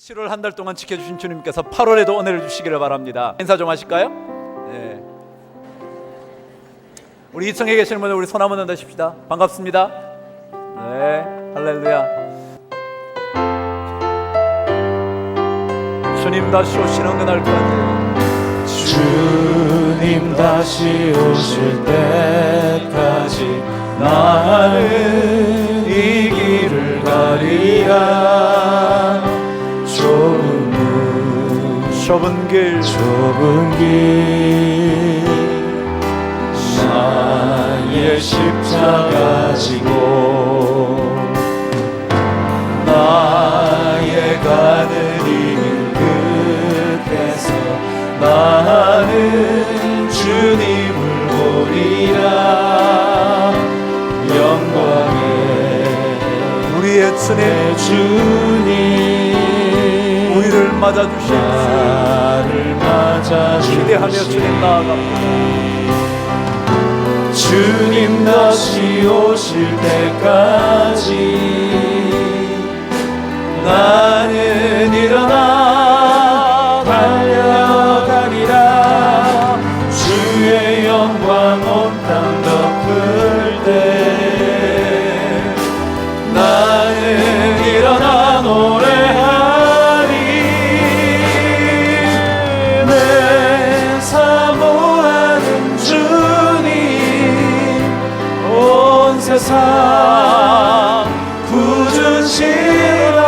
7월 한 달 동안 지켜주신 주님께서 8월에도 은혜를 주시기를 바랍니다. 인사 좀 하실까요? 네. 우리 2층에 계시는 분들 우리 손 한번 흔드십시다. 반갑습니다. 네, 할렐루야. 주님 다시 오시는 그날까지, 주님 다시 오실 때까지 나는 이 길을 가리라. 좁은 길 나의 십자가 지고 나의 가는 이 끝에서 나는 주님을 보리라. 영광의 우리의 주님 우리를 맞아주신 주 기대하며 주님 나아갑니다. 주님 다시 오실 때까지 나는 일어나 달려가리라. 주의 영광 온 땅 덮을 때 나는 일어나 노래하리. 내 사모하는 주님 온 세상 구주시라.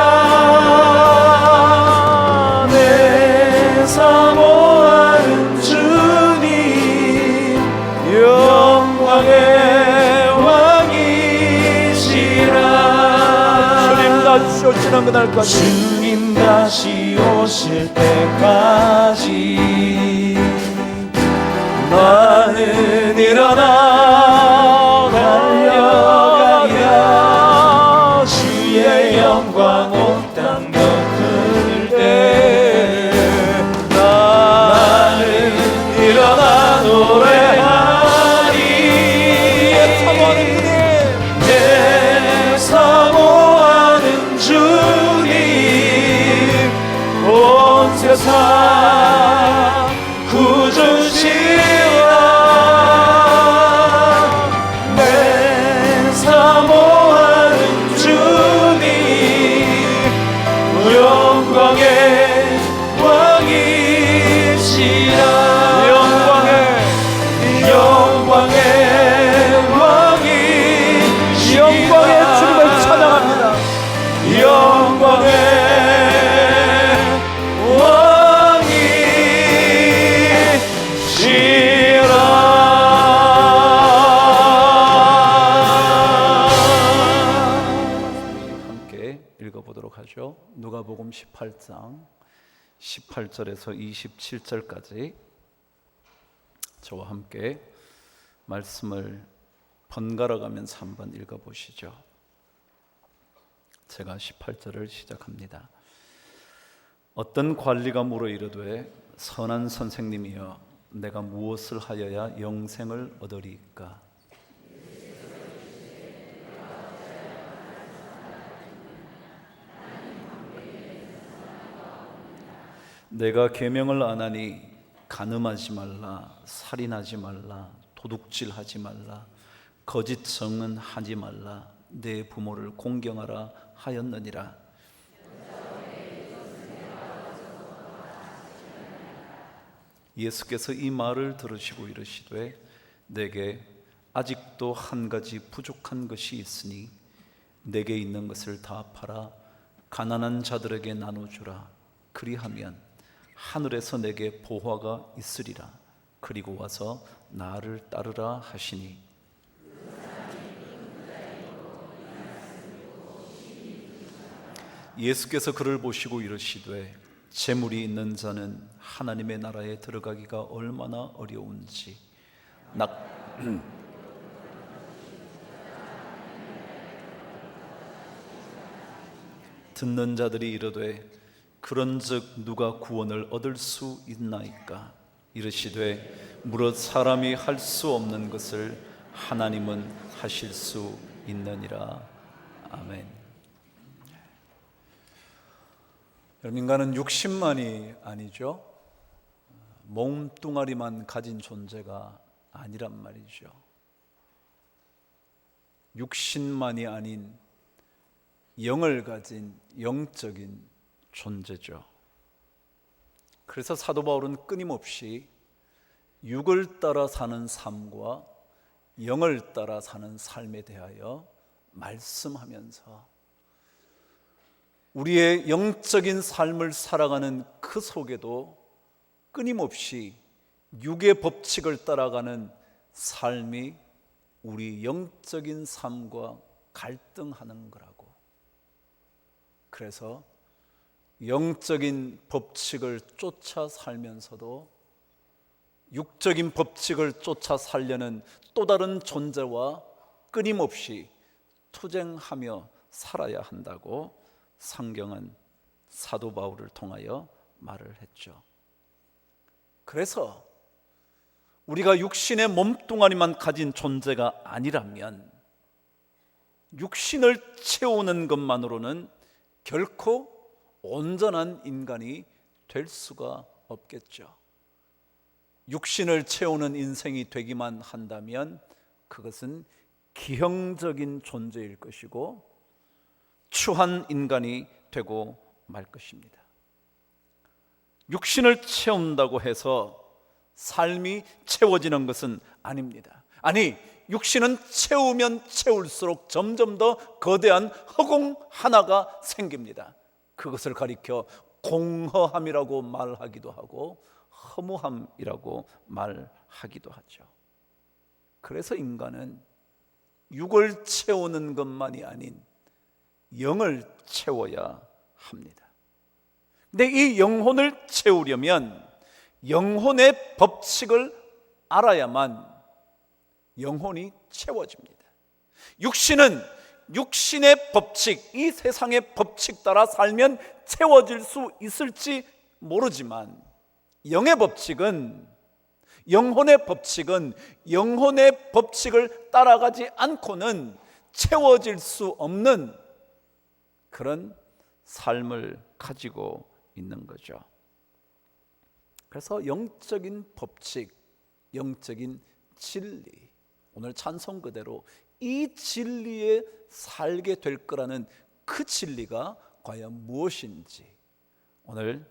내 사모하는 주님 영광의 왕이시라. 주님 다시 오시는 그날까지, 주님 다시 오실 때까지 나는 일어나 달려가리라. 주의 영광 온 땅 덮을 때 나는 일어나 노래하리. 내 사모하는 주님 온 세상 구주시라. 내 사모하는 주님 영광의 왕이시라. 영광의 왕이시라. 영광의 주님을 찬양합니다. 영광의 함께 읽어보도록 하죠. 누가복음 18장 18절에서 27절까지 저와 함께 말씀을 번갈아 가면서 한번 읽어보시죠. 제가 18절을 시작합니다. 어떤 관리가 물어 이르되 선한 선생님이여 내가 무엇을 하여야 영생을 얻으리이까? 내가 계명을 안 하니 간음하지 말라, 살인하지 말라, 도둑질하지 말라, 거짓 증언하지 말라, 내 부모를 공경하라 하였느니라. 예수께서 이 말을 들으시고 이르시되 내게 아직도 한 가지 부족한 것이 있으니 내게 있는 것을 다 팔아 가난한 자들에게 나눠주라. 그리하면 하늘에서 내게 보화가 있으리라. 그리고 와서 나를 따르라 하시니 예수께서 그를 보시고 이르시되 재물이 있는 자는 하나님의 나라에 들어가기가 얼마나 어려운지. 듣는 자들이 이르되 그런즉 누가 구원을 얻을 수 있나이까? 이르시되 무릇 사람이 할 수 없는 것을 하나님은 하실 수 있느니라. 아멘. 여러분, 인간은 육신만이 아니죠. 몸뚱아리만 가진 존재가 아니란 말이죠. 육신만이 아닌 영을 가진 영적인 존재죠. 그래서 사도 바울은 끊임없이 육을 따라 사는 삶과 영을 따라 사는 삶에 대하여 말씀하면서 우리의 영적인 삶을 살아가는 그 속에도 끊임없이 육의 법칙을 따라가는 삶이 우리 영적인 삶과 갈등하는 거라고. 그래서 영적인 법칙을 쫓아 살면서도 육적인 법칙을 쫓아 살려는 또 다른 존재와 끊임없이 투쟁하며 살아야 한다고 성경은 사도 바울을 통하여 말을 했죠. 그래서 우리가 육신의 몸뚱아리만 가진 존재가 아니라면 육신을 채우는 것만으로는 결코 온전한 인간이 될 수가 없겠죠. 육신을 채우는 인생이 되기만 한다면 그것은 기형적인 존재일 것이고 추한 인간이 되고 말 것입니다. 육신을 채운다고 해서 삶이 채워지는 것은 아닙니다. 아니, 육신은 채우면 채울수록 점점 더 거대한 허공 하나가 생깁니다. 그것을 가리켜 공허함이라고 말하기도 하고 허무함이라고 말하기도 하죠. 그래서 인간은 육을 채우는 것만이 아닌 영을 채워야 합니다. 근데 이 영혼을 채우려면 영혼의 법칙을 알아야만 영혼이 채워집니다. 육신은 육신의 법칙, 이 세상의 법칙 따라 살면 채워질 수 있을지 모르지만 영혼의 법칙은 영혼의 법칙을 따라가지 않고는 채워질 수 없는 그런 삶을 가지고 있는 거죠. 그래서 영적인 법칙, 영적인 진리, 오늘 찬송 그대로 이 진리에 살게 될 거라는 그 진리가 과연 무엇인지 오늘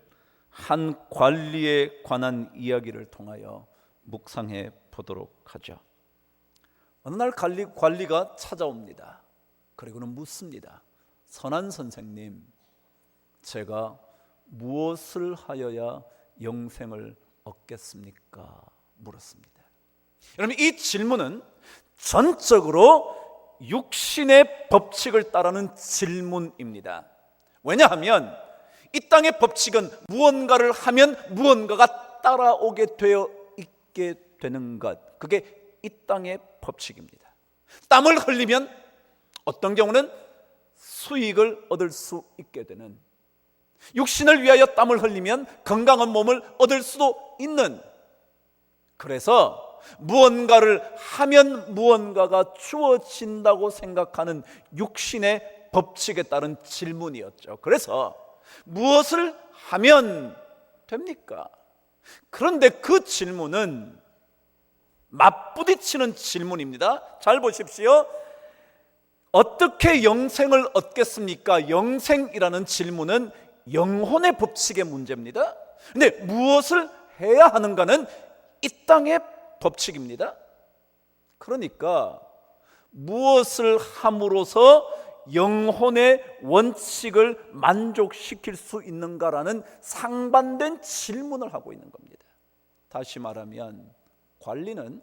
한 관리에 관한 이야기를 통하여 묵상해 보도록 하죠. 어느 날 관리가 찾아옵니다. 그리고는 묻습니다. 선한 선생님, 제가 무엇을 하여야 영생을 얻겠습니까? 물었습니다. 여러분, 이 질문은 전적으로 육신의 법칙을 따르는 질문입니다. 왜냐하면 이 땅의 법칙은 무언가를 하면 무언가가 따라오게 되어 있게 되는 것, 그게 이 땅의 법칙입니다. 땀을 흘리면 어떤 경우는 수익을 얻을 수 있게 되는, 육신을 위하여 땀을 흘리면 건강한 몸을 얻을 수도 있는, 그래서 무언가를 하면 무언가가 주어진다고 생각하는 육신의 법칙에 따른 질문이었죠. 그래서 무엇을 하면 됩니까? 그런데 그 질문은 맞부딪히는 질문입니다. 잘 보십시오. 어떻게 영생을 얻겠습니까? 영생이라는 질문은 영혼의 법칙의 문제입니다. 근데 무엇을 해야 하는가는 이 땅의 법칙입니다. 그러니까 무엇을 함으로써 영혼의 원칙을 만족시킬 수 있는가라는 상반된 질문을 하고 있는 겁니다. 다시 말하면 관리는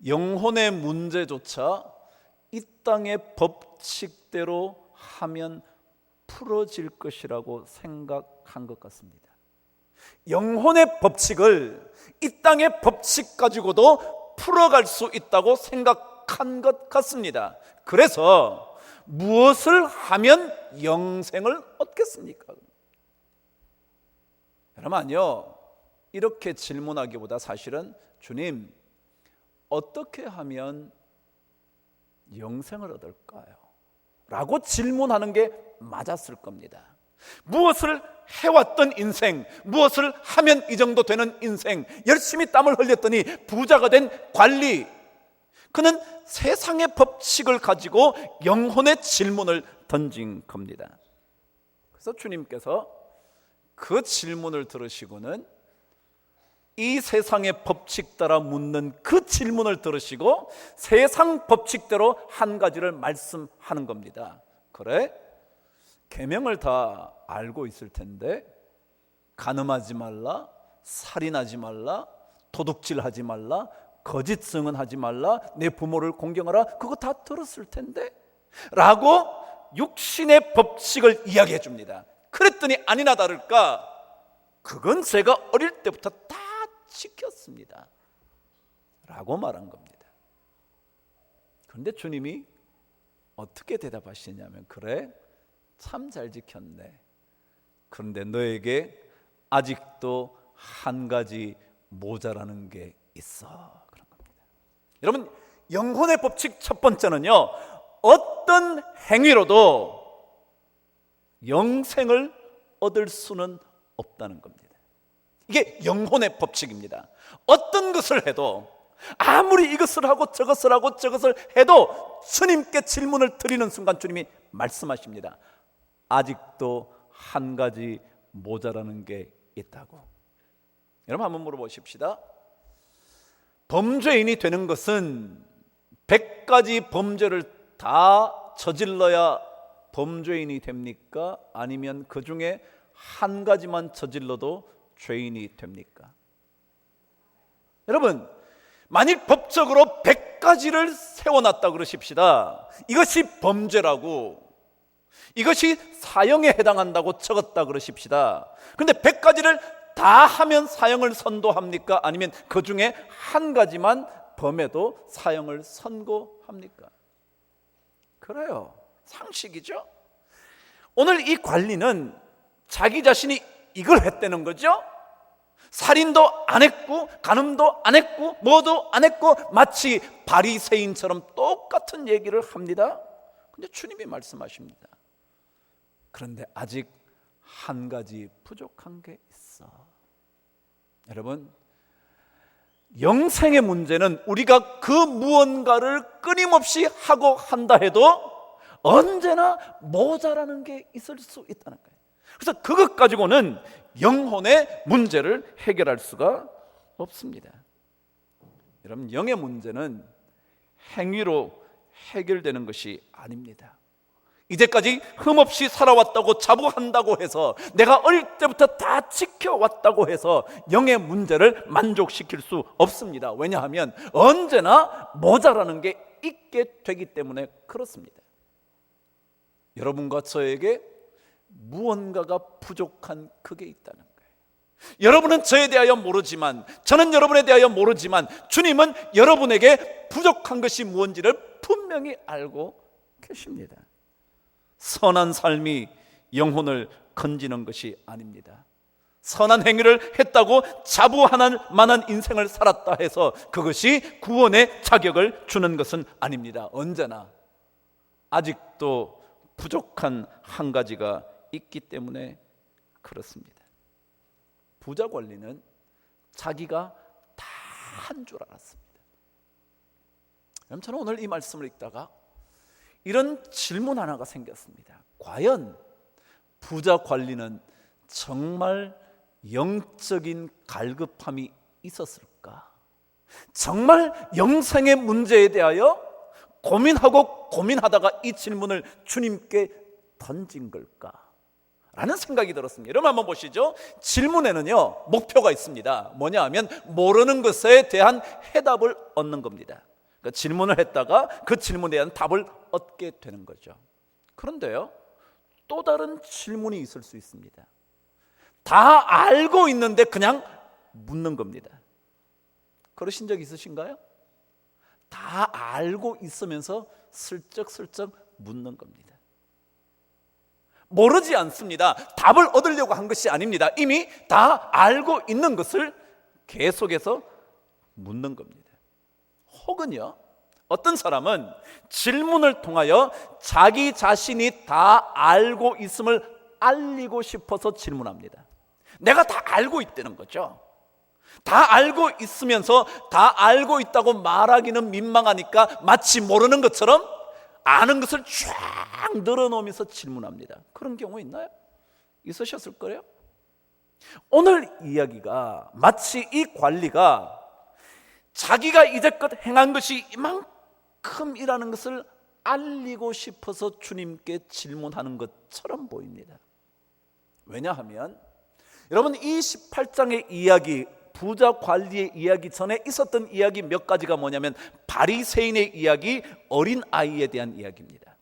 영혼의 문제조차 이 땅의 법칙대로 하면 풀어질 것이라고 생각한 것 같습니다. 영혼의 법칙을 이 땅의 법칙 가지고도 풀어갈 수 있다고 생각한 것 같습니다. 그래서 무엇을 하면 영생을 얻겠습니까? 여러분, 아니요, 이렇게 질문하기보다 사실은 주님, 어떻게 하면 영생을 얻을까요? 라고 질문하는 게 맞았을 겁니다. 무엇을 해왔던 인생, 무엇을 하면 이 정도 되는 인생, 열심히 땀을 흘렸더니 부자가 된 관리, 그는 세상의 법칙을 가지고 영혼의 질문을 던진 겁니다. 그래서 주님께서 그 질문을 들으시고는 이 세상의 법칙 따라 묻는 그 질문을 들으시고 세상 법칙대로 한 가지를 말씀하는 겁니다. 그래? 계명을 다 알고 있을 텐데 간음하지 말라, 살인하지 말라, 도둑질하지 말라, 거짓 증언하지 말라, 내 부모를 공경하라, 그거 다 들었을 텐데 라고 육신의 법칙을 이야기해 줍니다. 그랬더니 아니나 다를까 그건 제가 어릴 때부터 다 지켰습니다 라고 말한 겁니다. 그런데 주님이 어떻게 대답하시냐면, 그래, 참 잘 지켰네. 그런데 너에게 아직도 한 가지 모자라는 게 있어. 그런 겁니다. 여러분, 영혼의 법칙 첫 번째는요, 어떤 행위로도 영생을 얻을 수는 없다는 겁니다. 이게 영혼의 법칙입니다. 어떤 것을 해도, 아무리 이것을 하고 저것을 하고 저것을 해도 주님께 질문을 드리는 순간 주님이 말씀하십니다. 아직도 한 가지 모자라는 게 있다고. 여러분 한번 물어보십시다. 범죄인이 되는 것은 100가지 범죄를 다 저질러야 범죄인이 됩니까? 아니면 그 중에 한 가지만 저질러도 죄인이 됩니까? 여러분, 만일 법적으로 100가지를 세워놨다 그러십시다. 이것이 범죄라고, 이것이 사형에 해당한다고 적었다 그러십시다. 그런데 100가지를 다 하면 사형을 선고합니까? 아니면 그 중에 한 가지만 범해도 사형을 선고합니까? 그래요, 상식이죠. 오늘 이 관리는 자기 자신이 이걸 했다는 거죠. 살인도 안 했고 간음도 안 했고 뭐도 안 했고 마치 바리새인처럼 똑같은 얘기를 합니다. 근데 주님이 말씀하십니다. 그런데 아직 한 가지 부족한 게 있어. 여러분, 영생의 문제는 우리가 그 무언가를 끊임없이 하고 한다 해도 언제나 모자라는 게 있을 수 있다는 거예요. 그래서 그것 가지고는 영혼의 문제를 해결할 수가 없습니다. 여러분, 영의 문제는 행위로 해결되는 것이 아닙니다. 이제까지 흠없이 살아왔다고 자부한다고 해서, 내가 어릴 때부터 다 지켜왔다고 해서 영의 문제를 만족시킬 수 없습니다. 왜냐하면 언제나 모자라는 게 있게 되기 때문에 그렇습니다. 여러분과 저에게 무언가가 부족한 그게 있다는 거예요. 여러분은 저에 대하여 모르지만, 저는 여러분에 대하여 모르지만 주님은 여러분에게 부족한 것이 무엇인지를 분명히 알고 계십니다. 선한 삶이 영혼을 건지는 것이 아닙니다. 선한 행위를 했다고 자부할 만한 인생을 살았다 해서 그것이 구원의 자격을 주는 것은 아닙니다. 언제나 아직도 부족한 한 가지가 있기 때문에 그렇습니다. 부자 관리는 자기가 다 한 줄 알았습니다. 저는 오늘 이 말씀을 읽다가 이런 질문 하나가 생겼습니다. 과연 부자 관리는 정말 영적인 갈급함이 있었을까? 정말 영생의 문제에 대하여 고민하고 고민하다가 이 질문을 주님께 던진 걸까? 라는 생각이 들었습니다. 여러분 한번 보시죠. 질문에는요 목표가 있습니다. 뭐냐 하면 모르는 것에 대한 해답을 얻는 겁니다. 그러니까 질문을 했다가 그 질문에 대한 답을 얻게 되는 거죠. 그런데요, 또 다른 질문이 있을 수 있습니다. 다 알고 있는데 그냥 묻는 겁니다. 그러신 적 있으신가요? 다 알고 있으면서 슬쩍슬쩍 묻는 겁니다. 모르지 않습니다. 답을 얻으려고 한 것이 아닙니다. 이미 다 알고 있는 것을 계속해서 묻는 겁니다. 혹은요, 어떤 사람은 질문을 통하여 자기 자신이 다 알고 있음을 알리고 싶어서 질문합니다. 내가 다 알고 있다는 거죠. 다 알고 있으면서 다 알고 있다고 말하기는 민망하니까 마치 모르는 것처럼 아는 것을 쫙 늘어놓으면서 질문합니다. 그런 경우 있나요? 있으셨을 거예요. 오늘 이야기가 마치 이 관리가 자기가 이제껏 행한 것이 이만큼이라는 것을 알리고 싶어서 주님께 질문하는 것처럼 보입니다. 왜냐하면 여러분, 이 18장의 이야기, 부자 관리의 이야기 전에 있었던 이야기 몇 가지가 뭐냐면 바리새인의 이야기, 어린 아이에 대한 이야기입니다.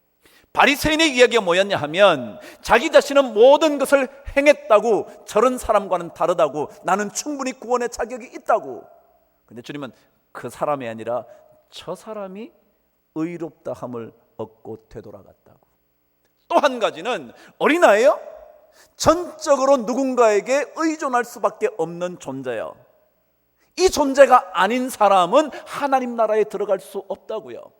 바리새인의 이야기가 뭐였냐 하면 자기 자신은 모든 것을 행했다고, 저런 사람과는 다르다고, 나는 충분히 구원의 자격이 있다고. 근데 주님은 그 사람이 아니라 저 사람이 의롭다 함을 얻고 되돌아갔다고. 또 한 가지는 어린아이요, 전적으로 누군가에게 의존할 수밖에 없는 존재요. 이 존재가 아닌 사람은 하나님 나라에 들어갈 수 없다고요.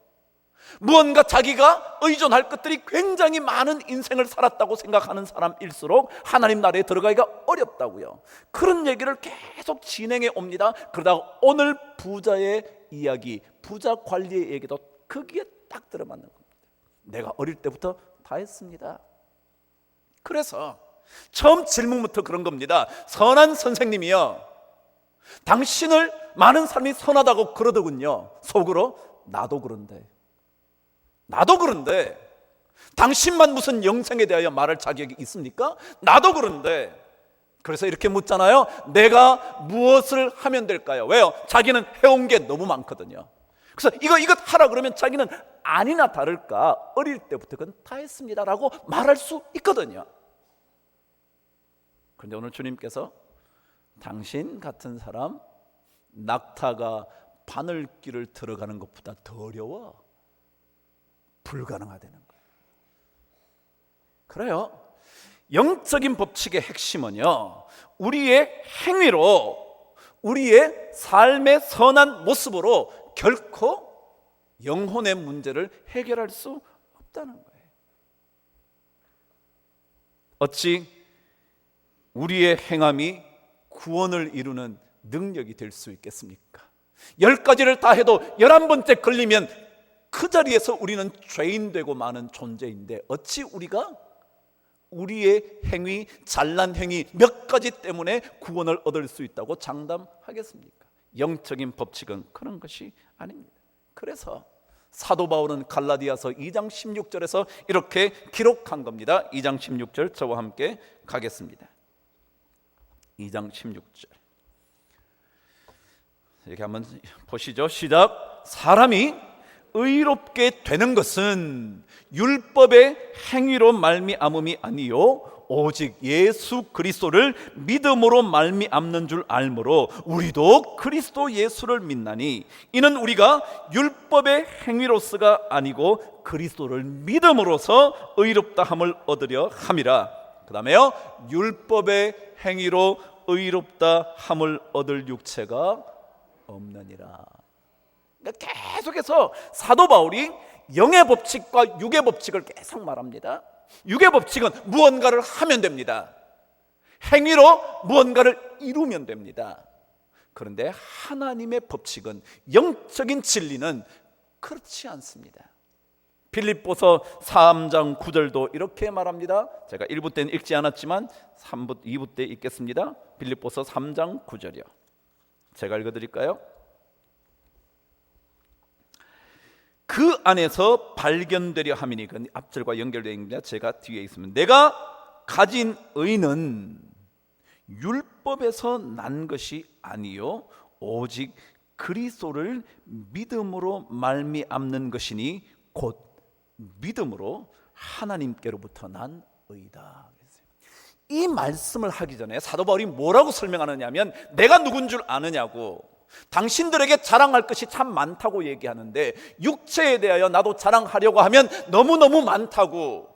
무언가 자기가 의존할 것들이 굉장히 많은 인생을 살았다고 생각하는 사람일수록 하나님 나라에 들어가기가 어렵다고요. 그런 얘기를 계속 진행해 옵니다. 그러다가 오늘 부자의 이야기, 부자 관리의 얘기도 거기에 딱 들어맞는 겁니다. 내가 어릴 때부터 다 했습니다. 그래서 처음 질문부터 그런 겁니다. 선한 선생님이요, 당신을 많은 사람이 선하다고 그러더군요. 속으로 나도 그런데 당신만 무슨 영생에 대하여 말할 자격이 있습니까? 나도 그런데. 그래서 이렇게 묻잖아요. 내가 무엇을 하면 될까요? 왜요? 자기는 해온 게 너무 많거든요. 그래서 이것 하라 그러면 자기는 아니나 다를까 어릴 때부터 그건 다 했습니다 라고 말할 수 있거든요. 그런데 오늘 주님께서 당신 같은 사람 낙타가 바늘길을 들어가는 것보다 더 어려워, 불가능하다는 거예요. 그래요. 영적인 법칙의 핵심은요, 우리의 행위로, 우리의 삶의 선한 모습으로 결코 영혼의 문제를 해결할 수 없다는 거예요. 어찌 우리의 행함이 구원을 이루는 능력이 될 수 있겠습니까? 10가지를 다 해도 11번째 걸리면 그 자리에서 우리는 죄인 되고 마는 존재인데 어찌 우리가 우리의 행위, 잘난 행위 몇 가지 때문에 구원을 얻을 수 있다고 장담하겠습니까? 영적인 법칙은 그런 것이 아닙니다. 그래서 사도 바울은 갈라디아서 2장 16절에서 이렇게 기록한 겁니다. 2장 16절 저와 함께 가겠습니다. 2장 16절 이렇게 한번 보시죠. 시작. 사람이 의롭게 되는 것은 율법의 행위로 말미암음이 아니요 오직 예수 그리스도를 믿음으로 말미암는 줄 알므로 우리도 그리스도 예수를 믿나니 이는 우리가 율법의 행위로서가 아니고 그리스도를 믿음으로써 의롭다 함을 얻으려 함이라. 그 다음에요, 율법의 행위로 의롭다 함을 얻을 육체가 없느니라. 그러니까 계속해서 사도 바울이 영의 법칙과 육의 법칙을 계속 말합니다. 육의 법칙은 무언가를 하면 됩니다. 행위로 무언가를 이루면 됩니다. 그런데 하나님의 법칙은, 영적인 진리는 그렇지 않습니다. 빌립보서 3장 9절도 이렇게 말합니다. 제가 1부 때는 읽지 않았지만 3부, 2부 때 읽겠습니다. 빌립보서 3장 9절이요. 제가 읽어드릴까요? 그 안에서 발견되려 함이니, 그 앞절과 연결되어 있습니다. 제가 뒤에 있으면 내가 가진 의는 율법에서 난 것이 아니요 오직 그리스도를 믿음으로 말미암는 것이니 곧 믿음으로 하나님께로부터 난 의다. 이 말씀을 하기 전에 사도 바울이 뭐라고 설명하느냐면, 내가 누군 줄 아느냐고, 당신들에게 자랑할 것이 참 많다고 얘기하는데 육체에 대하여 나도 자랑하려고 하면 너무너무 많다고.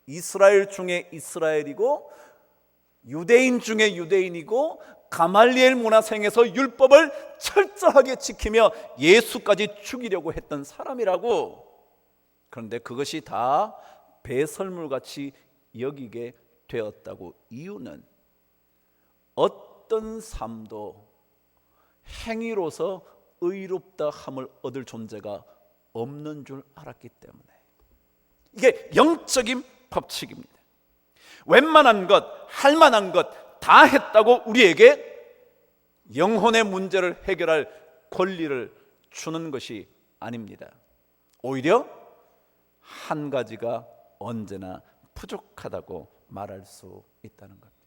이스라엘 중에 이스라엘이고 유대인 중에 유대인이고 가말리엘 문화생에서 율법을 철저하게 지키며 예수까지 죽이려고 했던 사람이라고. 그런데 그것이 다 배설물같이 여기게 되었다고. 이유는 어떤 삶도 행위로서 의롭다 함을 얻을 존재가 없는 줄 알았기 때문에. 이게 영적인 법칙입니다. 웬만한 것, 할 만한 것 다 했다고 우리에게 영혼의 문제를 해결할 권리를 주는 것이 아닙니다. 오히려 한 가지가 언제나 부족하다고 말할 수 있다는 겁니다.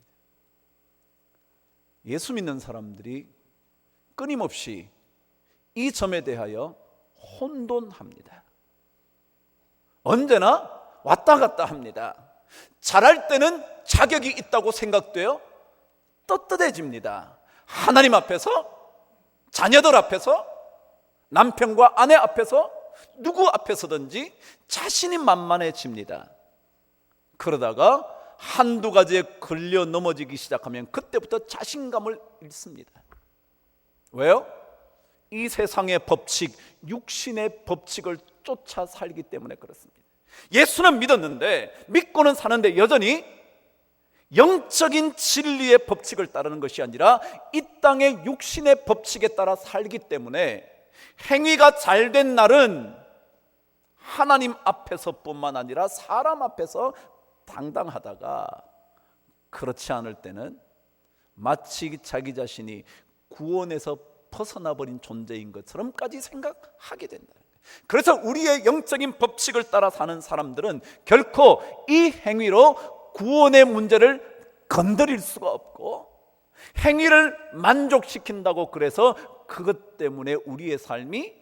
예수 믿는 사람들이 끊임없이 이 점에 대하여 혼돈합니다. 언제나 왔다 갔다 합니다. 잘할 때는 자격이 있다고 생각돼요. 떳떳해집니다. 하나님 앞에서, 자녀들 앞에서, 남편과 아내 앞에서, 누구 앞에서든지 자신이 만만해집니다. 그러다가 한두 가지에 걸려 넘어지기 시작하면 그때부터 자신감을 잃습니다. 왜요? 이 세상의 법칙, 육신의 법칙을 쫓아 살기 때문에 그렇습니다. 예수는 믿었는데, 믿고는 사는데 여전히 영적인 진리의 법칙을 따르는 것이 아니라 이 땅의 육신의 법칙에 따라 살기 때문에 행위가 잘된 날은 하나님 앞에서뿐만 아니라 사람 앞에서 당당하다가, 그렇지 않을 때는 마치 자기 자신이 구원에서 벗어나 버린 존재인 것처럼까지 생각하게 된다. 그래서 우리의 영적인 법칙을 따라 사는 사람들은 결코 이 행위로 구원의 문제를 건드릴 수가 없고, 행위를 만족시킨다고 그래서 그것 때문에 우리의 삶이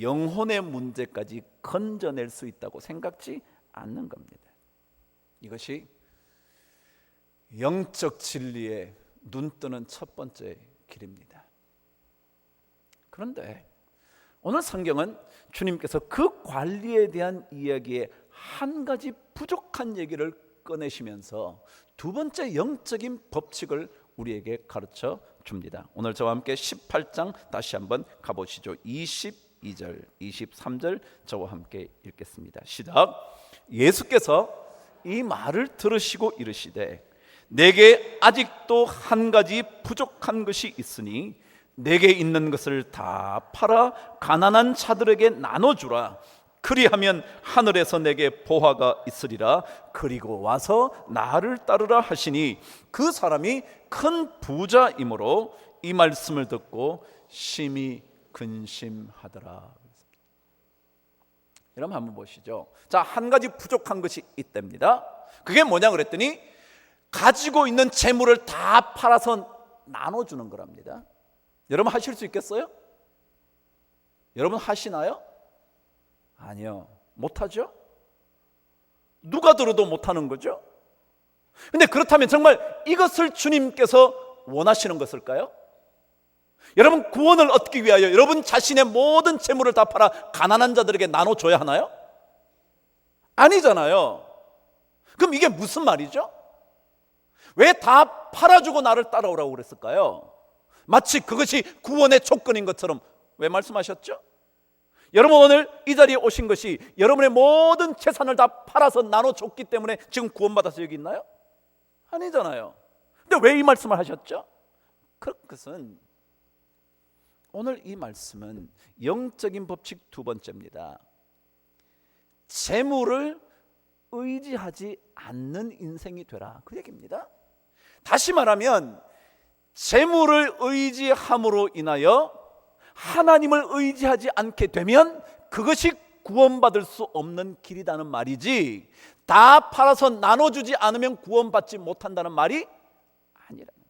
영혼의 문제까지 건져낼 수 있다고 생각지 않는 겁니다. 이것이 영적 진리에 눈뜨는 첫 번째 길입니다. 그런데 오늘 성경은 주님께서 그 관리에 대한 이야기에 한 가지 부족한 얘기를 꺼내시면서 두 번째 영적인 법칙을 우리에게 가르쳐 줍니다. 오늘 저와 함께 18장 다시 한번 가보시죠. 22절, 23절 저와 함께 읽겠습니다. 시작. 예수께서 이 말을 들으시고 이르시되 내게 아직도 한 가지 부족한 것이 있으니 내게 있는 것을 다 팔아 가난한 자들에게 나눠주라. 그리하면 하늘에서 내게 보화가 있으리라. 그리고 와서 나를 따르라 하시니 그 사람이 큰 부자이므로 이 말씀을 듣고 심히 근심하더라. 여러분 한번 보시죠. 자, 한 가지 부족한 것이 있답니다. 그게 뭐냐 그랬더니 가지고 있는 재물을 다 팔아서 나눠주는 거랍니다. 여러분 하실 수 있겠어요? 여러분 하시나요? 아니요, 못하죠. 누가 들어도 못하는 거죠. 근데 그렇다면 정말 이것을 주님께서 원하시는 것일까요? 여러분 구원을 얻기 위하여 여러분 자신의 모든 재물을 다 팔아 가난한 자들에게 나눠줘야 하나요? 아니잖아요. 그럼 이게 무슨 말이죠? 왜 다 팔아주고 나를 따라오라고 그랬을까요? 마치 그것이 구원의 조건인 것처럼 왜 말씀하셨죠? 여러분 오늘 이 자리에 오신 것이 여러분의 모든 재산을 다 팔아서 나눠줬기 때문에 지금 구원받아서 여기 있나요? 아니잖아요. 근데 왜 이 말씀을 하셨죠? 그것은 오늘 이 말씀은 영적인 법칙 두 번째입니다. 재물을 의지하지 않는 인생이 되라, 그 얘기입니다. 다시 말하면 재물을 의지함으로 인하여 하나님을 의지하지 않게 되면 그것이 구원받을 수 없는 길이라는 말이지, 다 팔아서 나눠주지 않으면 구원받지 못한다는 말이 아니라는 거예요.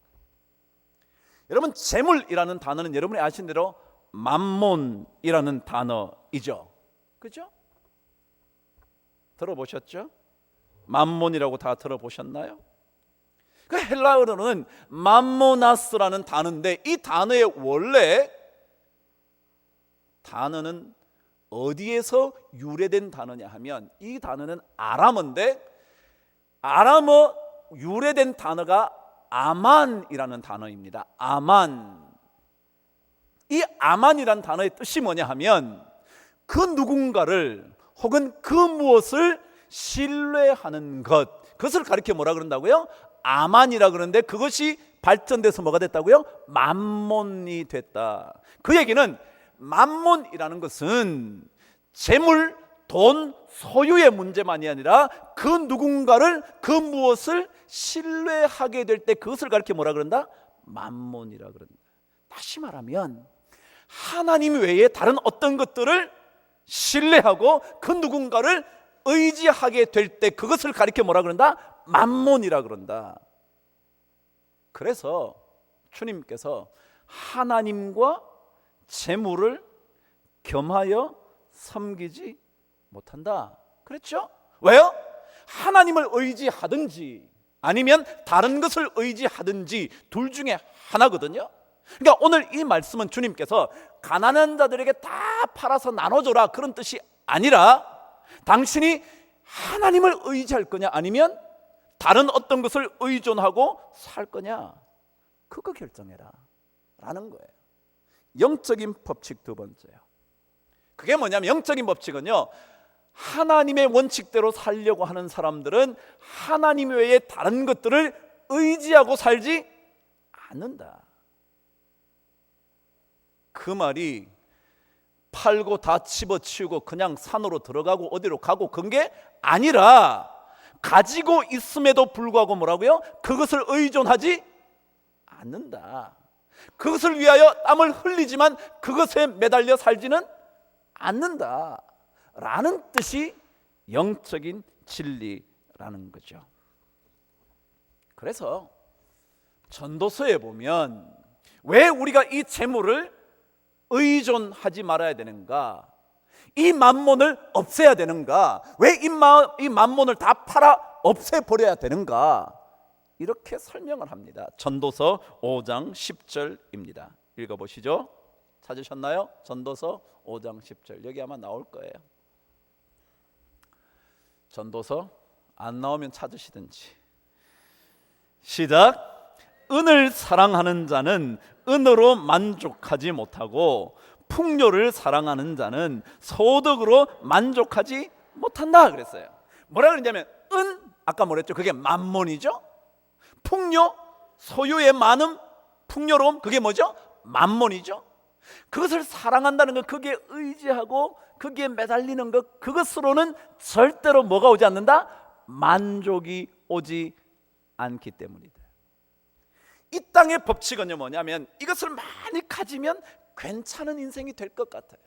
여러분 재물이라는 단어는 여러분이 아신 대로 맘몬이라는 단어이죠. 그죠? 들어보셨죠? 맘몬이라고 다 들어보셨나요? 그 헬라어로는 맘모나스라는 단어인데 이 단어의 원래 단어는 어디에서 유래된 단어냐 하면 이 단어는 아람어인데 아람어 유래된 단어가 아만이라는 단어입니다. 아만. 이 아만이라는 단어의 뜻이 뭐냐 하면 그 누군가를 혹은 그 무엇을 신뢰하는 것, 그것을 가리켜 뭐라 그런다고요? 아만이라 그러는데 그것이 발전돼서 뭐가 됐다고요? 만몬이 됐다. 그 얘기는 만몬이라는 것은 재물, 돈, 소유의 문제만이 아니라 그 누군가를, 그 무엇을 신뢰하게 될 때 그것을 가리켜 뭐라 그런다? 만몬이라 그런다. 다시 말하면 하나님 외에 다른 어떤 것들을 신뢰하고 그 누군가를 의지하게 될 때 그것을 가리켜 뭐라 그런다? 만몬이라 그런다. 그래서 주님께서 하나님과 재물을 겸하여 섬기지 못한다 그랬죠? 왜요? 하나님을 의지하든지 아니면 다른 것을 의지하든지 둘 중에 하나거든요. 그러니까 오늘 이 말씀은 주님께서 가난한 자들에게 다 팔아서 나눠줘라 그런 뜻이 아니라 당신이 하나님을 의지할 거냐 아니면 다른 어떤 것을 의존하고 살 거냐 그거 결정해라 라는 거예요. 영적인 법칙 두 번째요. 그게 뭐냐면 영적인 법칙은요, 하나님의 원칙대로 살려고 하는 사람들은 하나님 외에 다른 것들을 의지하고 살지 않는다. 그 말이 팔고 다 집어치우고 그냥 산으로 들어가고 어디로 가고 그런 게 아니라 가지고 있음에도 불구하고 뭐라고요? 그것을 의존하지 않는다. 그것을 위하여 땀을 흘리지만 그것에 매달려 살지는 않는다 라는 뜻이 영적인 진리라는 거죠. 그래서 전도서에 보면 왜 우리가 이 재물을 의존하지 말아야 되는가, 이 만몬을 없애야 되는가, 왜 이 만몬을 다 팔아 없애버려야 되는가, 이렇게 설명을 합니다. 전도서 5장 10절입니다. 읽어보시죠. 찾으셨나요? 전도서 5장 10절. 여기 아마 나올 거예요. 전도서 안 나오면 찾으시든지. 시작. 은을 사랑하는 자는 은으로 만족하지 못하고 풍요를 사랑하는 자는 소득으로 만족하지 못한다 그랬어요. 뭐라 그랬냐면 은, 아까 뭐랬죠? 그게 만몬이죠. 풍요, 소유의 많음, 풍요로움, 그게 뭐죠? 만몬이죠. 그것을 사랑한다는 것, 거기에 의지하고 거기에 매달리는 것, 그것으로는 절대로 뭐가 오지 않는다? 만족이 오지 않기 때문이다. 이 땅의 법칙은요 뭐냐면 이것을 많이 가지면 괜찮은 인생이 될 것 같아요.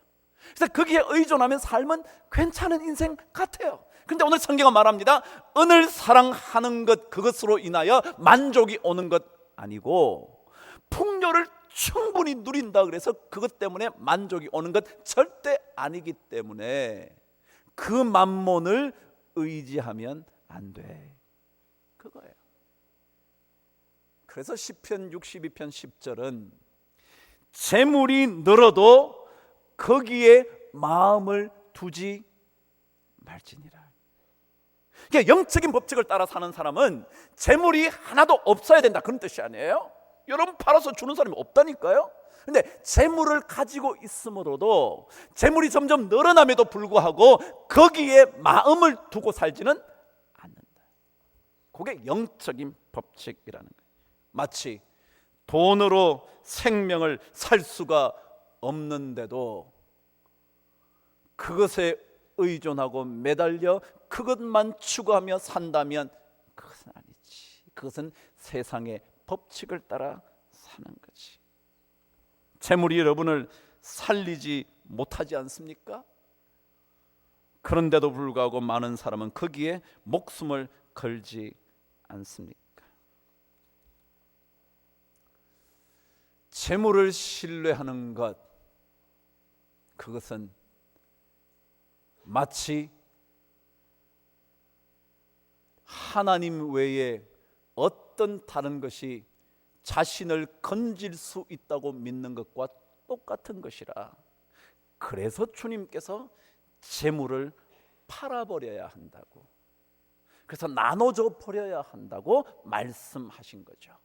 그래서 거기에 의존하면 삶은 괜찮은 인생 같아요. 그런데 오늘 성경은 말합니다. 은을 사랑하는 것, 그것으로 인하여 만족이 오는 것 아니고 풍요를 충분히 누린다 그래서 그것 때문에 만족이 오는 것 절대 아니기 때문에 그 만몬을 의지하면 안 돼, 그거예요. 그래서 시편 62편 10절은 재물이 늘어도 거기에 마음을 두지 말지니라. 그러니까 영적인 법칙을 따라 사는 사람은 재물이 하나도 없어야 된다 그런 뜻이 아니에요. 여러분 팔아서 주는 사람이 없다니까요. 근데 재물을 가지고 있음으로도 재물이 점점 늘어남에도 불구하고 거기에 마음을 두고 살지는 않는다. 그게 영적인 법칙이라는 거예요. 마치 돈으로 생명을 살 수가 없는데도 그것에 의존하고 매달려 그것만 추구하며 산다면 그것은 아니지. 그것은 세상의 법칙을 따라 사는 거지. 재물이 여러분을 살리지 못하지 않습니까? 그런데도 불구하고 많은 사람은 거기에 목숨을 걸지 않습니까? 재물을 신뢰하는 것, 그것은 마치 하나님 외에 어떤 다른 것이 자신을 건질 수 있다고 믿는 것과 똑같은 것이라. 그래서 주님께서 재물을 팔아버려야 한다고, 그래서 나눠줘 버려야 한다고 말씀하신 거죠.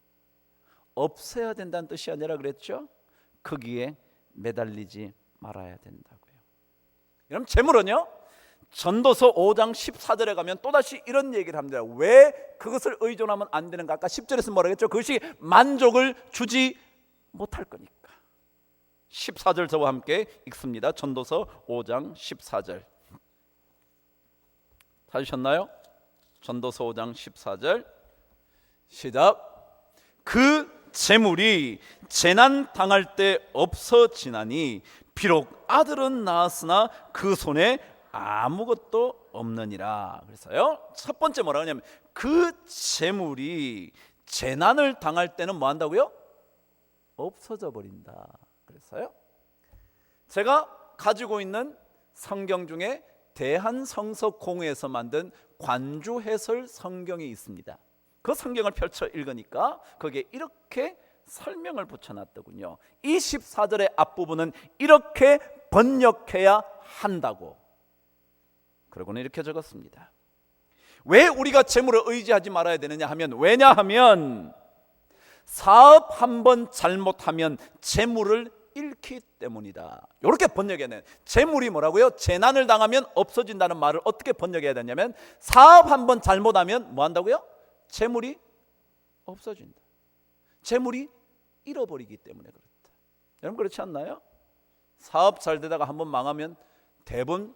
없애야 된다는 뜻이 아니라 그랬죠. 거기에 매달리지 말아야 된다고요. 여러분, 재물은요 전도서 5장 14절에 가면 또다시 이런 얘기를 합니다. 왜 그것을 의존하면 안 되는가? 아까 10절에서 뭐라 했죠? 그것이 만족을 주지 못할 거니까. 14절 저와 함께 읽습니다. 전도서 5장 14절. 찾으셨나요? 전도서 5장 14절 시작. 그 재물이 재난 당할 때 없어지나니 비록 아들은 낳았으나 그 손에 아무것도 없느니라. 그래서요, 첫 번째 뭐라고 하냐면 그 재물이 재난을 당할 때는 뭐 한다고요? 없어져 버린다. 그래서요, 제가 가지고 있는 성경 중에 대한성서공회에서 만든 관주 해설 성경이 있습니다. 그 성경을 펼쳐 읽으니까 거기에 이렇게 설명을 붙여놨더군요. 이 14절의 앞부분은 이렇게 번역해야 한다고. 그러고는 이렇게 적었습니다. 왜 우리가 재물을 의지하지 말아야 되느냐 하면, 왜냐하면 사업 한번 잘못하면 재물을 잃기 때문이다. 이렇게 번역해야 돼. 재물이 뭐라고요? 재난을 당하면 없어진다는 말을 어떻게 번역해야 되냐면, 사업 한번 잘못하면 뭐 한다고요? 재물이 없어진다. 재물이 잃어버리기 때문에 그렇다. 여러분 그렇지 않나요? 사업 잘 되다가 한번 망하면 대부분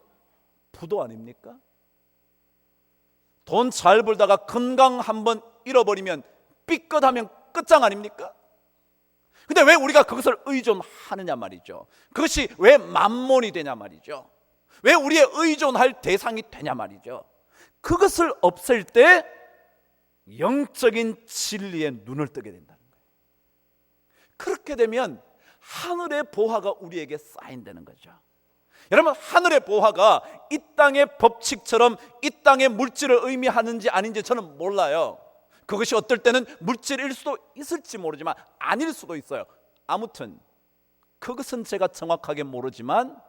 부도 아닙니까? 돈 잘 벌다가 건강 한번 잃어버리면 삐끗하면 끝장 아닙니까? 근데 왜 우리가 그것을 의존하느냐 말이죠. 그것이 왜 만몬이 되냐 말이죠. 왜 우리의 의존할 대상이 되냐 말이죠. 그것을 없앨 때 영적인 진리에 눈을 뜨게 된다는 거예요. 그렇게 되면 하늘의 보화가 우리에게 쌓인다는 거죠. 여러분, 하늘의 보화가 이 땅의 법칙처럼 이 땅의 물질을 의미하는지 아닌지 저는 몰라요. 그것이 어떨 때는 물질일 수도 있을지 모르지만 아닐 수도 있어요. 아무튼 그것은 제가 정확하게 모르지만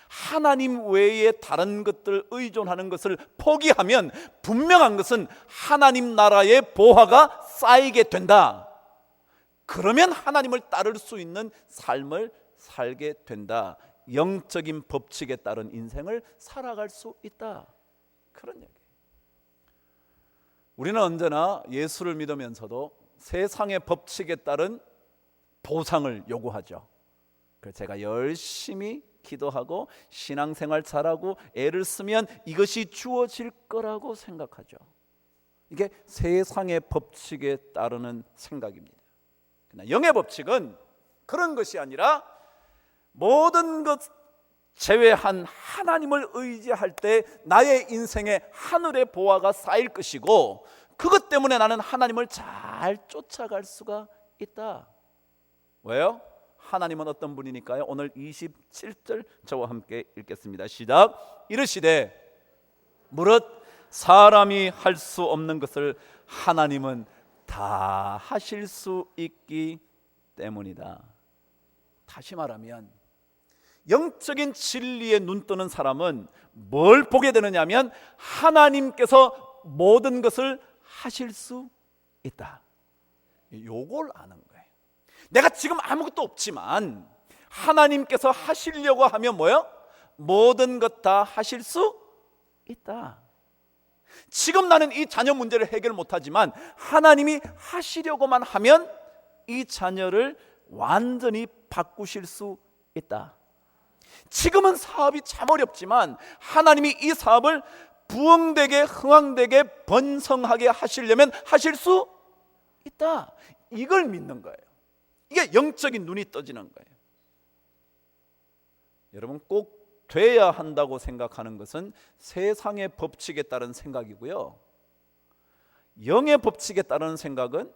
하나님 외에 다른 것들 의존하는 것을 포기하면 분명한 것은 하나님 나라의 보화가 쌓이게 된다. 그러면 하나님을 따를 수 있는 삶을 살게 된다. 영적인 법칙에 따른 인생을 살아갈 수 있다. 그런 얘기예요. 우리는 언제나 예수를 믿으면서도 세상의 법칙에 따른 보상을 요구하죠. 그래서 제가 열심히 기도하고 신앙생활 잘하고 애를 쓰면 이것이 주어질 거라고 생각하죠. 이게 세상의 법칙에 따르는 생각입니다. 그러나 영의 법칙은 그런 것이 아니라 모든 것 제외한 하나님을 의지할 때 나의 인생에 하늘의 보화가 쌓일 것이고, 그것 때문에 나는 하나님을 잘 쫓아갈 수가 있다. 왜요? 하나님은 어떤 분이니까요? 오늘 27절 저와 함께 읽겠습니다. 시작. 이르시되 무릇 사람이 할 수 없는 것을 하나님은 다 하실 수 있기 때문이다. 다시 말하면 영적인 진리에 눈 뜨는 사람은 뭘 보게 되느냐 하면 하나님께서 모든 것을 하실 수 있다. 요걸 아는 거예요. 내가 지금 아무것도 없지만 하나님께서 하시려고 하면 뭐요? 모든 것 다 하실 수 있다. 지금 나는 이 자녀 문제를 해결 못하지만 하나님이 하시려고만 하면 이 자녀를 완전히 바꾸실 수 있다. 지금은 사업이 참 어렵지만 하나님이 이 사업을 부흥되게 흥왕되게 번성하게 하시려면 하실 수 있다. 이걸 믿는 거예요. 이게 영적인 눈이 떠지는 거예요. 여러분, 꼭 돼야 한다고 생각하는 것은 세상의 법칙에 따른 생각이고요, 영의 법칙에 따른 생각은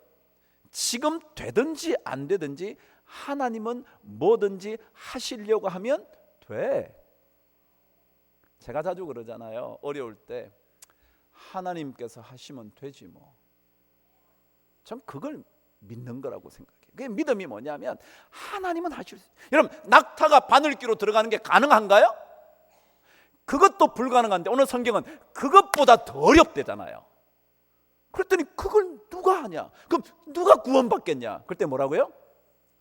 지금 되든지 안 되든지 하나님은 뭐든지 하시려고 하면 돼. 제가 자주 그러잖아요. 어려울 때 하나님께서 하시면 되지 뭐. 전 그걸 믿는 거라고 생각해요. 그게 믿음이 뭐냐면 하나님은 하실 수. 여러분, 낙타가 바늘기로 들어가는 게 가능한가요? 그것도 불가능한데 오늘 성경은 그것보다 더 어렵대잖아요. 그랬더니 그걸 누가 하냐? 그럼 누가 구원받겠냐? 그때 뭐라고요?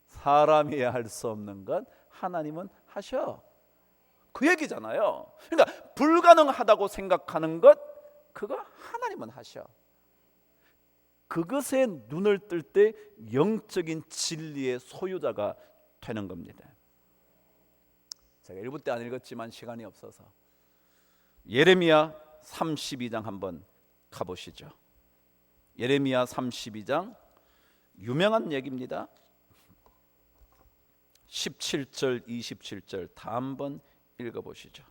사람이 할 수 없는 것 하나님은 하셔. 그 얘기잖아요. 그러니까 불가능하다고 생각하는 것, 그거 하나님은 하셔. 그것에 눈을 뜰 때 영적인 진리의 소유자가 되는 겁니다. 제가 1부 때 안 읽었지만 시간이 없어서 예레미야 32장 한번 가보시죠. 예레미야 32장 유명한 얘기입니다. 17절 27절 다 한번 읽어보시죠.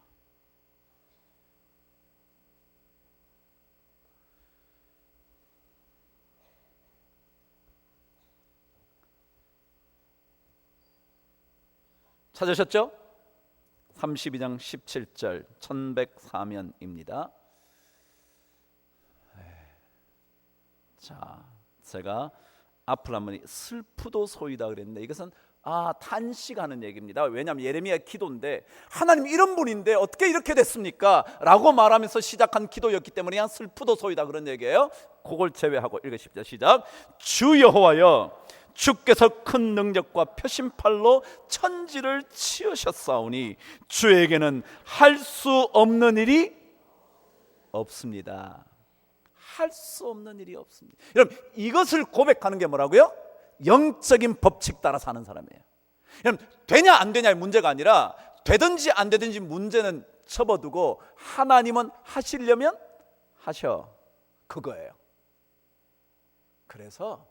찾으셨죠? 32장 17절 1104면입니다. 자, 제가 앞을 한번 슬프도 소이다 그랬는데 이것은 탄식하는 얘기입니다. 왜냐하면 예레미야 기도인데 하나님 이런 분인데 어떻게 이렇게 됐습니까? 라고 말하면서 시작한 기도였기 때문에 그냥 슬프도 소이다 그런 얘기예요. 그걸 제외하고 읽으십시오. 시작. 주 여호와여, 주께서 큰 능력과 표심팔로 천지를 치우셨사오니 주에게는 할 수 없는 일이 없습니다. 할 수 없는 일이 없습니다. 여러분, 이것을 고백하는 게 뭐라고요? 영적인 법칙 따라 사는 사람이에요. 여러분, 되냐 안 되냐의 문제가 아니라 되든지 안 되든지 문제는 접어두고 하나님은 하시려면 하셔, 그거예요. 그래서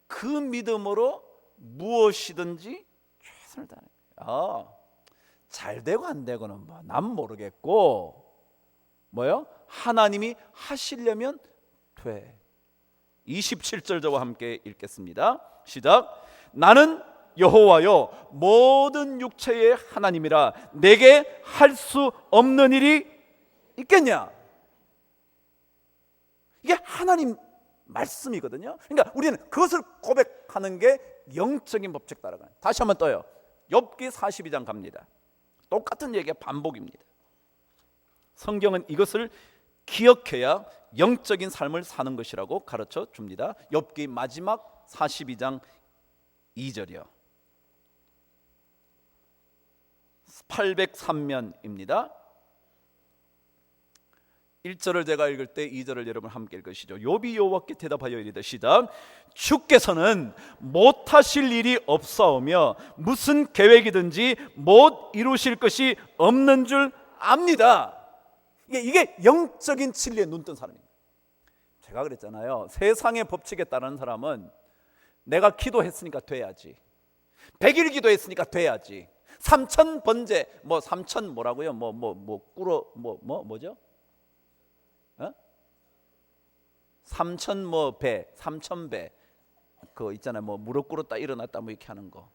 그 믿음으로 무엇이든지 최선을 다하는 거예요. 잘 되고 안 되고는 뭐 난 모르겠고 뭐요? 하나님이 하시려면 돼. 27절 저와 함께 읽겠습니다. 시작. 나는 여호와여 모든 육체의 하나님이라 내게 할 수 없는 일이 있겠냐? 이게 하나님 말씀이거든요. 그러니까 우리는 그것을 고백하는 게 영적인 법칙 따라가는. 다시 한번 떠요. 욥기 42장 갑니다. 똑같은 얘기가 반복입니다. 성경은 이것을 기억해야 영적인 삶을 사는 것이라고 가르쳐 줍니다. 욥기 마지막 42장 2절이요. 803면입니다. 1절을 제가 읽을 때 2절을 여러분 함께 읽으시죠. 욥이 여호와께 대답하여 이르되 시작. 주께서는 못하실 일이 없사오며 무슨 계획이든지 못 이루실 것이 없는 줄 압니다. 이게 영적인 진리에 눈뜬 사람입니다. 제가 그랬잖아요. 세상의 법칙에 따르는 사람은 내가 기도했으니까 돼야지, 100일 기도했으니까 돼야지, 3천 번제 뭐 3천 뭐라고요? 뭐죠? 3천 뭐 배, 3천 배 그거 있잖아요. 뭐 무릎 꿇었다 일어났다 뭐 이렇게 하는 거.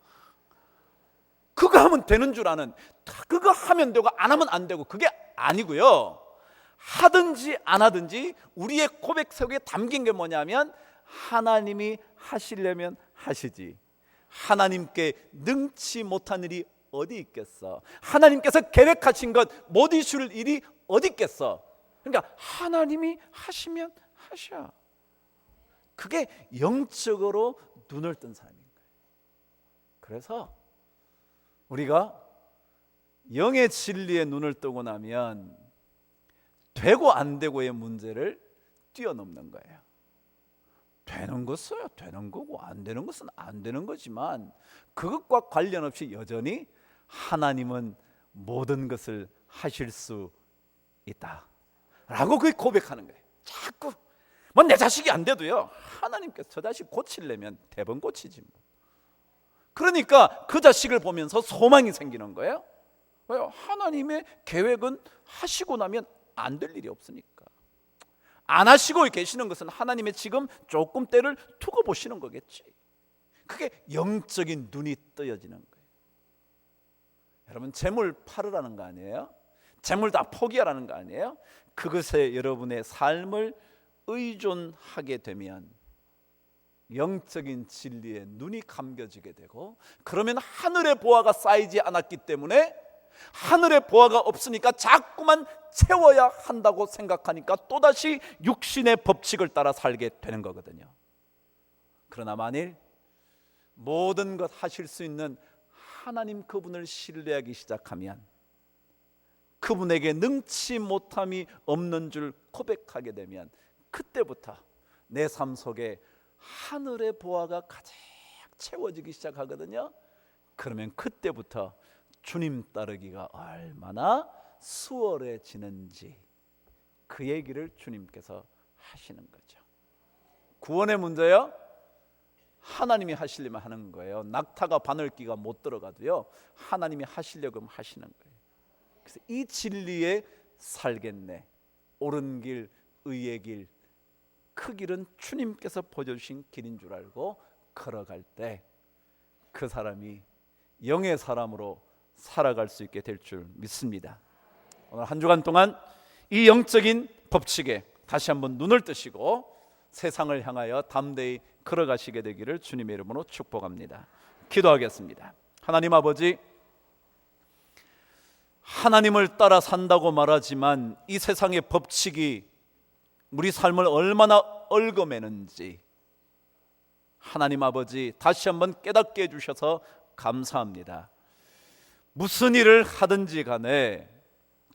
그거 하면 되는 줄 아는, 그거 하면 되고 안 하면 안 되고, 그게 아니고요. 하든지 안 하든지 우리의 고백 속에 담긴 게 뭐냐면 하나님이 하시려면 하시지, 하나님께 능치 못한 일이 어디 있겠어? 하나님께서 계획하신 것 못 이룰 일이 어디 있겠어? 그러니까 하나님이 하시면 하셔. 그게 영적으로 눈을 뜬 사람인 거예요. 그래서 우리가 영의 진리에 눈을 뜨고 나면 되고 안 되고의 문제를 뛰어넘는 거예요. 되는 것은 되는 거고 안 되는 것은 안 되는 거지만 그것과 관련 없이 여전히 하나님은 모든 것을 하실 수 있다 라고 그게 고백하는 거예요. 자꾸 뭐 내 자식이 안 돼도요, 하나님께서 저 자식 고치려면 대번 고치지 뭐. 그러니까 그 자식을 보면서 소망이 생기는 거예요. 왜요? 하나님의 계획은 하시고 나면 안 될 일이 없으니까. 안 하시고 계시는 것은 하나님의 지금 조금 때를 두고 보시는 거겠지. 그게 영적인 눈이 뜨여지는 거예요. 여러분, 재물 팔으라는 거 아니에요? 재물 다 포기하라는 거 아니에요? 그것에 여러분의 삶을 의존하게 되면 영적인 진리에 눈이 감겨지게 되고, 그러면 하늘의 보화가 쌓이지 않았기 때문에, 하늘의 보화가 없으니까 자꾸만 채워야 한다고 생각하니까 또다시 육신의 법칙을 따라 살게 되는 거거든요. 그러나 만일 모든 것 하실 수 있는 하나님 그분을 신뢰하기 시작하면 그분에게 능치 못함이 없는 줄 고백하게 되면 그때부터 내 삶 속에 하늘의 보화가 가득 채워지기 시작하거든요. 그러면 그때부터 주님 따르기가 얼마나 수월해지는지 그 얘기를 주님께서 하시는 거죠. 구원의 문제요, 하나님이 하시려면 하는 거예요. 낙타가 바늘기가 못 들어가도요, 하나님이 하시려고 하시는 거예요. 그래서 이 진리에 살겠네, 옳은 길, 의의 길, 그 길은 주님께서 보여주신 길인 줄 알고 걸어갈 때 그 사람이 영의 사람으로 살아갈 수 있게 될 줄 믿습니다. 오늘 한 주간 동안 이 영적인 법칙에 다시 한번 눈을 뜨시고 세상을 향하여 담대히 걸어가시게 되기를 주님의 이름으로 축복합니다. 기도하겠습니다. 하나님 아버지, 하나님을 따라 산다고 말하지만 이 세상의 법칙이 우리 삶을 얼마나 얽어매는지 하나님 아버지 다시 한번 깨닫게 해주셔서 감사합니다. 무슨 일을 하든지 간에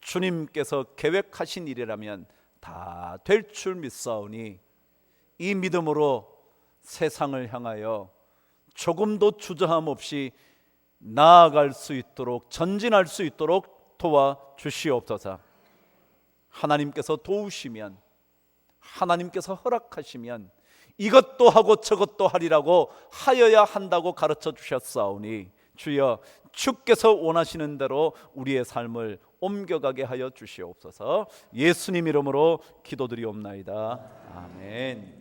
주님께서 계획하신 일이라면 다 될 줄 믿사오니 이 믿음으로 세상을 향하여 조금도 주저함 없이 나아갈 수 있도록, 전진할 수 있도록 도와주시옵소서. 하나님께서 도우시면, 하나님께서 허락하시면 이것도 하고 저것도 하리라고 하여야 한다고 가르쳐 주셨사오니 주여, 주께서 원하시는 대로 우리의 삶을 옮겨가게 하여 주시옵소서. 예수님 이름으로 기도드리옵나이다. 아멘.